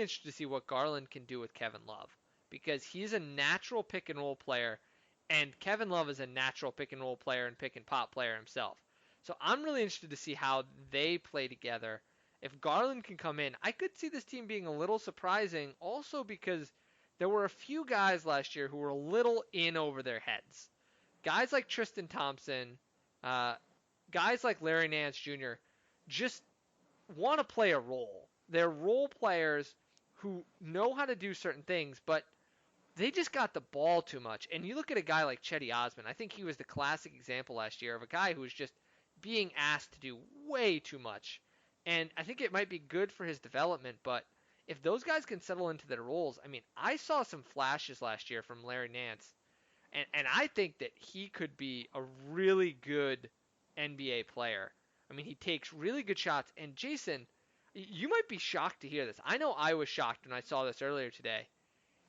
interested to see what Garland can do with Kevin Love because he's a natural pick and roll player, and Kevin Love is a natural pick and roll player and pick and pop player himself. So I'm really interested to see how they play together. If Garland can come in, I could see this team being a little surprising also because there were a few guys last year who were a little in over their heads. Guys like Tristan Thompson, uh, guys like Larry Nance Jr. just want to play a role. They're role players who know how to do certain things, but they just got the ball too much. And you look at a guy like Chetty Osman. I think he was the classic example last year of a guy who was just being asked to do way too much. And I think it might be good for his development, but if those guys can settle into their roles, I mean, I saw some flashes last year from Larry Nance, and I think that he could be a really good NBA player. I mean, he takes really good shots. And Jason, you might be shocked to hear this. I know I was shocked when I saw this earlier today.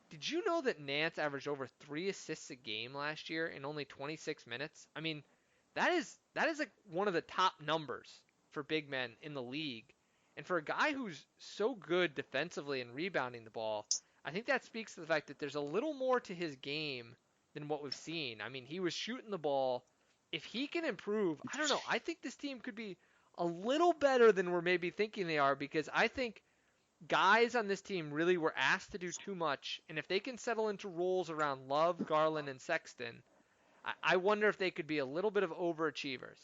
Did you know that Nance averaged over 3 assists a game last year in only 26 minutes? I mean, that is like one of the top numbers for big men in the league. And for a guy who's so good defensively and rebounding the ball, I think that speaks to the fact that there's a little more to his game than what we've seen. I mean, he was shooting the ball. If he can improve, I don't know. I think this team could be a little better than we're maybe thinking they are because I think guys on this team really were asked to do too much, and if they can settle into roles around Love, Garland, and Sexton, I wonder if they could be a little bit of overachievers.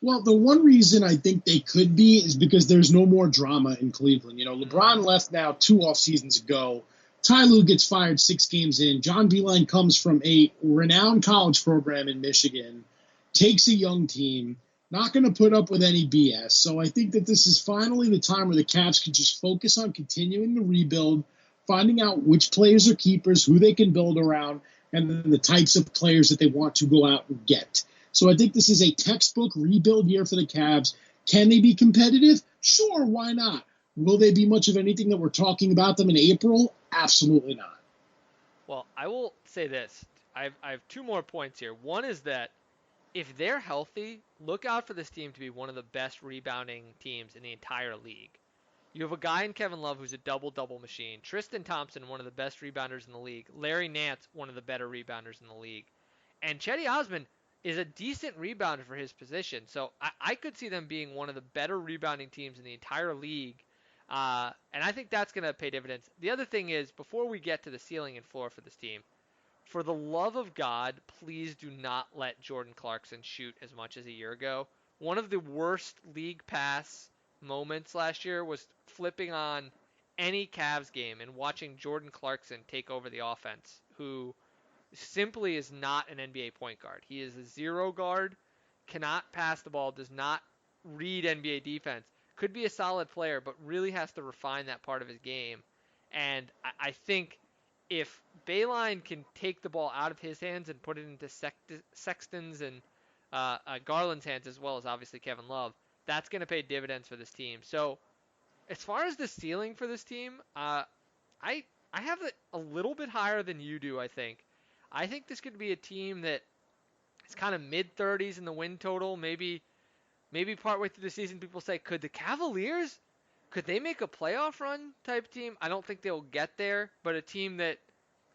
Well, the one reason I think they could be is because there's no more drama in Cleveland. You know, LeBron left now 2 off seasons ago. Ty Lue gets fired 6 games in. John Beilein comes from a renowned college program in Michigan, takes a young team, not going to put up with any BS. So I think that this is finally the time where the Cavs can just focus on continuing the rebuild, finding out which players are keepers, who they can build around, and then the types of players that they want to go out and get. So I think this is a textbook rebuild year for the Cavs. Can they be competitive? Sure, why not? Will they be much of anything that we're talking about them in April? Absolutely not. Well, I will say this. I have 2 more points here. One is that if they're healthy, look out for this team to be one of the best rebounding teams in the entire league. You have a guy in Kevin Love who's a double-double machine. Tristan Thompson, one of the best rebounders in the league. Larry Nance, one of the better rebounders in the league. And Chetty Osman is a decent rebounder for his position. So I could see them being one of the better rebounding teams in the entire league. And I think that's going to pay dividends. The other thing is, before we get to the ceiling and floor for this team, for the love of God, please do not let Jordan Clarkson shoot as much as a year ago. One of the worst league pass moments last year was flipping on any Cavs game and watching Jordan Clarkson take over the offense, who simply is not an NBA point guard. He is a zero guard, cannot pass the ball, does not read NBA defense. Could be a solid player, but really has to refine that part of his game. And I think if Bayline can take the ball out of his hands and put it into Sexton's and Garland's hands, as well as obviously Kevin Love, that's going to pay dividends for this team. So as far as the ceiling for this team, I have it a little bit higher than you do. I think this could be a team that is kind of mid 30s in the win total. Maybe partway through the season, people say, could the Cavaliers, could they make a playoff run type team? I don't think they'll get there, but a team that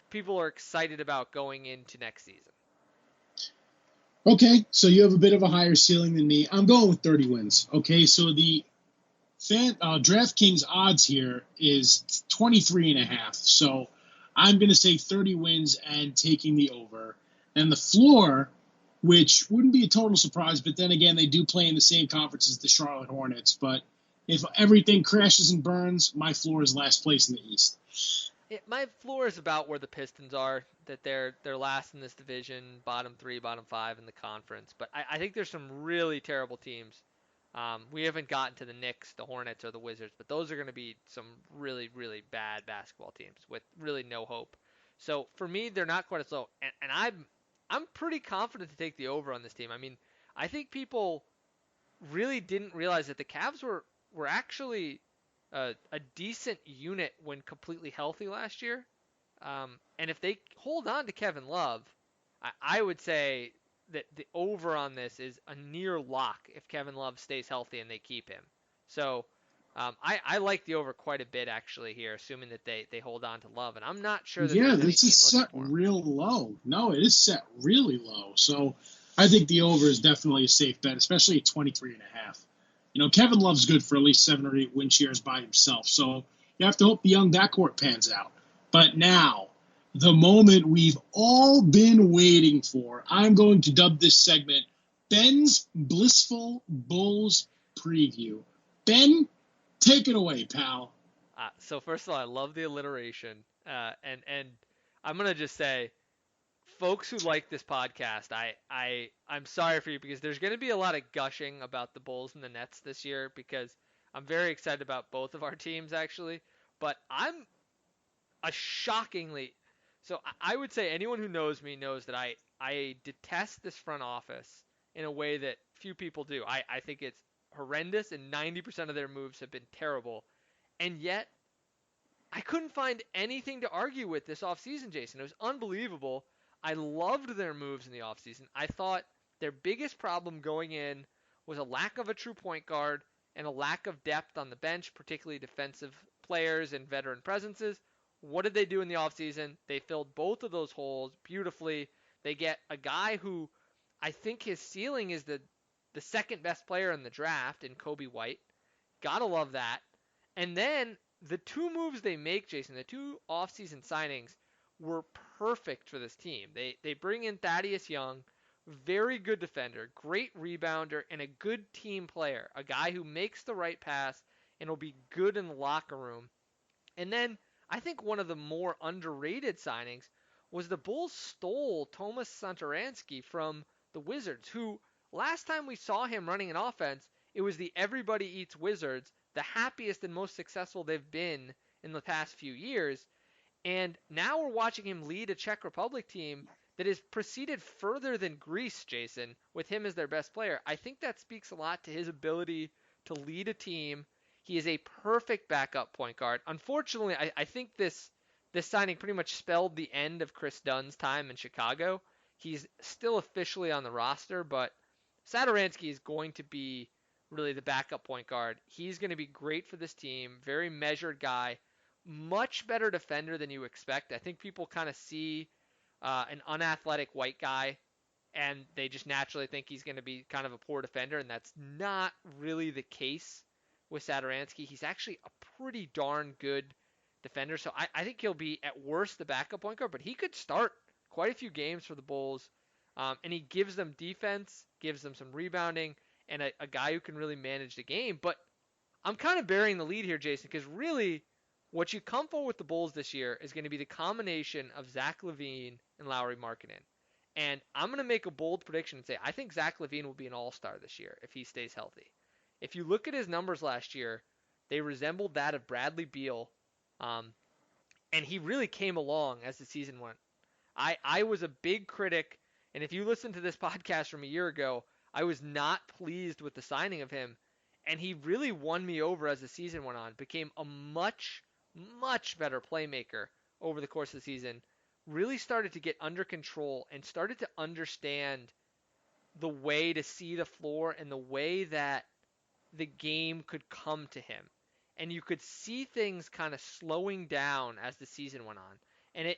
people are excited about going into next season. Okay, so you have a bit of a higher ceiling than me. I'm going with 30 wins. Okay, so the DraftKings odds here is 23.5. So I'm going to say 30 wins and taking the over. And the floor, which wouldn't be a total surprise, but then again, they do play in the same conference as the Charlotte Hornets. But if everything crashes and burns, my floor is last place in the East. My floor is about where the Pistons are, that they're last in this division, bottom 3, bottom 5 in the conference. But I think there's some really terrible teams. We haven't gotten to the Knicks, the Hornets, or the Wizards, but those are going to be some really, really bad basketball teams with really no hope. So for me, they're not quite as low, and I'm pretty confident to take the over on this team. I mean, I think people really didn't realize that the Cavs were actually a decent unit when completely healthy last year. And if they hold on to Kevin Love, I would say that the over on this is a near lock if Kevin Love stays healthy and they keep him. So I like the over quite a bit actually here, assuming that they hold on to Love, and I'm not sure that Yeah, there's any this team is looking set for him. real low. No, it is set really low. So I think the over is definitely a safe bet, especially at 23.5. Kevin Love's good for at least 7 or 8 win shares by himself. So you have to hope the young backcourt pans out. But now, the moment we've all been waiting for, I'm going to dub this segment Ben's Blissful Bulls Preview. Ben, take it away, pal. So first of all, I love the alliteration, and I'm gonna just say, folks who like this podcast, I'm sorry for you because there's gonna be a lot of gushing about the Bulls and the Nets this year because I'm very excited about both of our teams actually, but I'm a shockingly so I would say anyone who knows me knows that I detest this front office in a way that few people do. I think it's horrendous and 90% of their moves have been terrible. And yet I couldn't find anything to argue with this offseason, Jason. It was unbelievable. I loved their moves in the offseason. I thought their biggest problem going in was a lack of a true point guard and a lack of depth on the bench, particularly defensive players and veteran presences. What did they do in the offseason? They filled both of those holes beautifully. They get a guy who I think his ceiling is the second best player in the draft in Kobe White. Gotta love that. And then the two moves they make, Jason, the two offseason signings were perfect for this team. They bring in Thaddeus Young, very good defender, great rebounder, and a good team player, a guy who makes the right pass and will be good in the locker room. And then I think one of the more underrated signings was the Bulls stole Tomas Satoransky from the Wizards, who last time we saw him running an offense, it was the everybody eats Wizards, the happiest and most successful they've been in the past few years. And now we're watching him lead a Czech Republic team that has proceeded further than Greece, Jason, with him as their best player. I think that speaks a lot to his ability to lead a team. He is a perfect backup point guard. Unfortunately, I think this signing pretty much spelled the end of Chris Dunn's time in Chicago. He's still officially on the roster, but Satoransky is going to be really the backup point guard. He's going to be great for this team. Very measured guy, much better defender than you expect. I think people kind of see an unathletic white guy and they just naturally think he's going to be kind of a poor defender, and that's not really the case with Satoransky. He's actually a pretty darn good defender, so I think he'll be at worst the backup point guard, but he could start quite a few games for the Bulls, and he gives them defense, gives them some rebounding, and a guy who can really manage the game. But I'm kind of burying the lead here, Jason, because really what you come for with the Bulls this year is going to be the combination of Zach LaVine and Lauri Markkanen. And I'm going to make a bold prediction and say I think Zach LaVine will be an all-star this year if he stays healthy. If you look at his numbers last year, they resembled that of Bradley Beal, um, and he really came along as the season went. I was a big critic, and if you listen to this podcast from a year ago, I was not pleased with the signing of him, and he really won me over as the season went on. Became a much, much better playmaker over the course of the season. Really started to get under control and started to understand the way to see the floor and the way that the game could come to him. And you could see things kind of slowing down as the season went on. And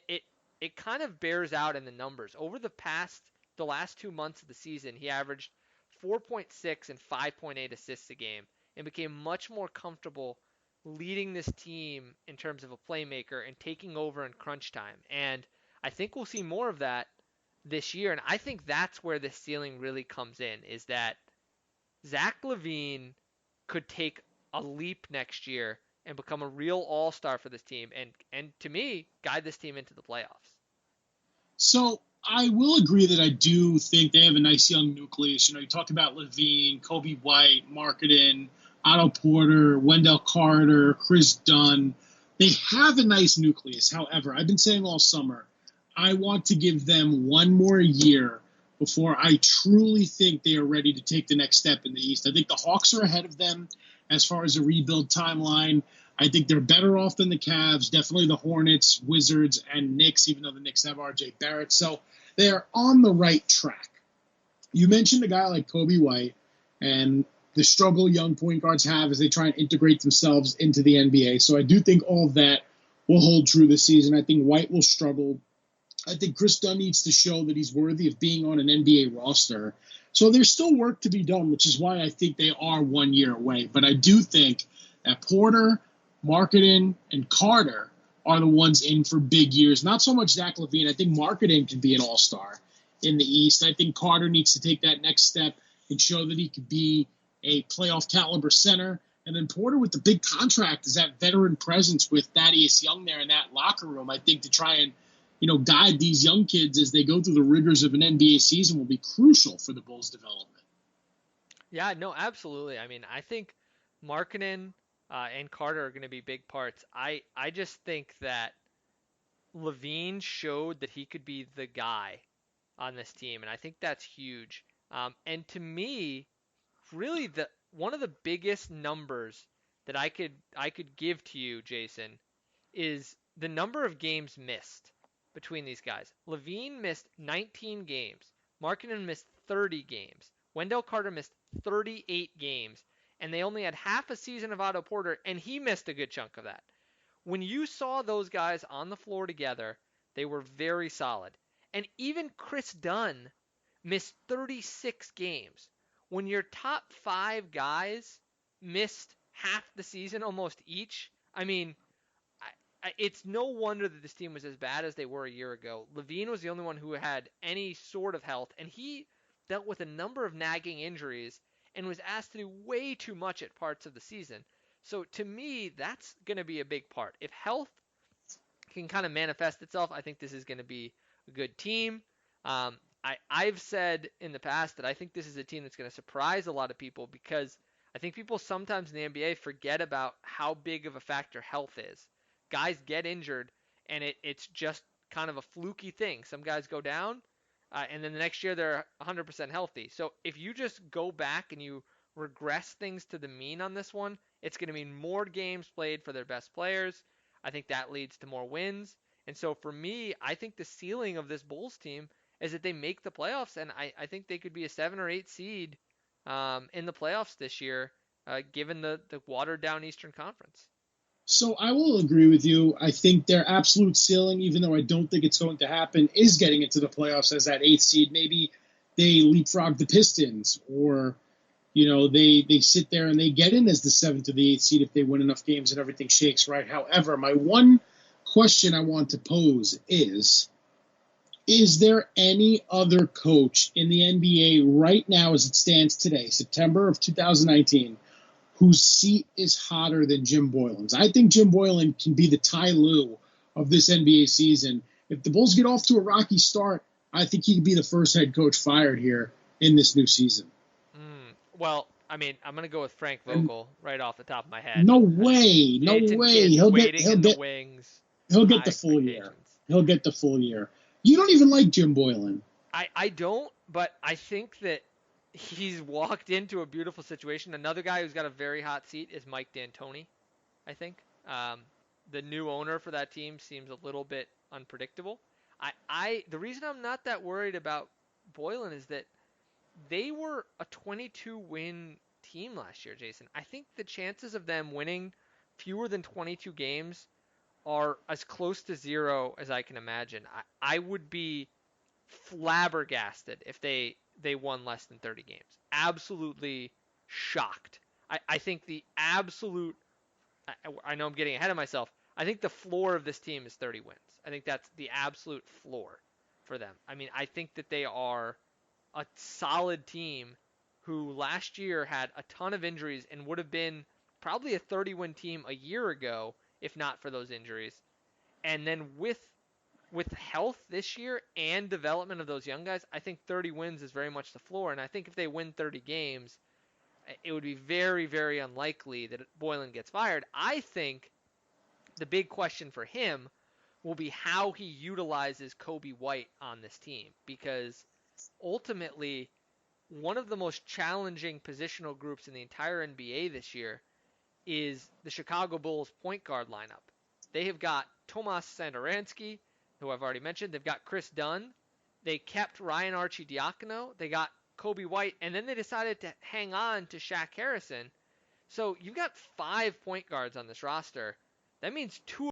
it kind of bears out in the numbers. Over the last 2 months of the season, he averaged 4.6 and 5.8 assists a game and became much more comfortable leading this team in terms of a playmaker and taking over in crunch time. And I think we'll see more of that this year. And I think that's where the ceiling really comes in, is that Zach LaVine could take a leap next year and become a real all-star for this team and to me guide this team into the playoffs. So I will agree that I do think they have a nice young nucleus. You talked about LaVine, Kobe White, Markkanen, Otto Porter, Wendell Carter, Chris Dunn. They have a nice nucleus. However, I've been saying all summer, I want to give them one more year before I truly think they are ready to take the next step in the East. I think the Hawks are ahead of them as far as a rebuild timeline. I think they're better off than the Cavs, definitely the Hornets, Wizards, and Knicks, even though the Knicks have RJ Barrett. So they are on the right track. You mentioned a guy like Kobe White, and the struggle young point guards have as they try and integrate themselves into the NBA. So I do think all of that will hold true this season. I think White will struggle. I think Chris Dunn needs to show that he's worthy of being on an NBA roster. So there's still work to be done, which is why I think they are 1 year away. But I do think that Porter, Marketing, and Carter are the ones in for big years. Not so much Zach LaVine. I think Marketing can be an all-star in the East. I think Carter needs to take that next step and show that he could be a playoff caliber center. And then Porter with the big contract is that veteran presence with Thaddeus Young there in that locker room. I think to try and guide these young kids as they go through the rigors of an NBA season will be crucial for the Bulls' development. Yeah, no, absolutely. I mean, I think Markkanen and Carter are going to be big parts. I just think that Levine showed that he could be the guy on this team, and I think that's huge. And to me, really the one of the biggest numbers that I could give to you, Jason, is the number of games missed between these guys. Levine missed 19 games. Markkanen missed 30 games. Wendell Carter missed 38 games. And they only had half a season of Otto Porter, and he missed a good chunk of that. When you saw those guys on the floor together, they were very solid. And even Chris Dunn missed 36 games. When your top five guys missed half the season almost each, I mean, it's no wonder that this team was as bad as they were a year ago. Levine was the only one who had any sort of health, and he dealt with a number of nagging injuries and was asked to do way too much at parts of the season. So to me, that's going to be a big part. If health can kind of manifest itself, I think this is going to be a good team. I've said in the past that I think this is a team that's going to surprise a lot of people because I think people sometimes in the NBA forget about how big of a factor health is. Guys get injured, and it's just kind of a fluky thing. Some guys go down, and then the next year they're 100% healthy. So if you just go back and you regress things to the mean on this one, it's going to mean more games played for their best players. I think that leads to more wins. And so for me, I think the ceiling of this Bulls team is that they make the playoffs, and I think they could be a 7 or 8 seed in the playoffs this year, given the watered down Eastern Conference. So I will agree with you. I think their absolute ceiling, even though I don't think it's going to happen, is getting into the playoffs as that eighth seed. Maybe they leapfrog the Pistons, or they sit there and they get in as the seventh or the eighth seed if they win enough games and everything shakes right. However, my one question I want to pose is there any other coach in the NBA right now as it stands today, September of 2019, whose seat is hotter than Jim Boylan's? I think Jim Boylan can be the Ty Lue of this NBA season. If the Bulls get off to a rocky start, I think he could be the first head coach fired here in this new season. Well, I mean, I'm gonna go with Frank Vogel right off the top of my head. No way, no Jason way. Kidd He'll get waiting he'll in the get wings. he'll get High the full year. expectations. He'll get the full year. You don't even like Jim Boylan. I don't, but I think that he's walked into a beautiful situation. Another guy who's got a very hot seat is Mike D'Antoni, I think. The new owner for that team seems a little bit unpredictable. The reason I'm not that worried about Boylan is that they were a 22 win team last year, Jason. I think the chances of them winning fewer than 22 games are as close to zero as I can imagine. I would be flabbergasted if they won less than 30 games. Absolutely shocked. I think the absolute I know I'm getting ahead of myself. I think the floor of this team is 30 wins. I think that's the absolute floor for them. I mean, I think that they are a solid team who last year had a ton of injuries and would have been probably a 30-win team a year ago if not for those injuries. And then with health this year and development of those young guys, I think 30 wins is very much the floor. And I think if they win 30 games, it would be very, very unlikely that Boylan gets fired. I think the big question for him will be how he utilizes Kobe White on this team, because ultimately one of the most challenging positional groups in the entire NBA this year is the Chicago Bulls point guard lineup. They have got Tomas Satoransky, who I've already mentioned. They've got Chris Dunn. They kept Ryan Arcidiacono. They got Kobe White, and then they decided to hang on to Shaq Harrison. So you've got 5 point guards on this roster. That means 2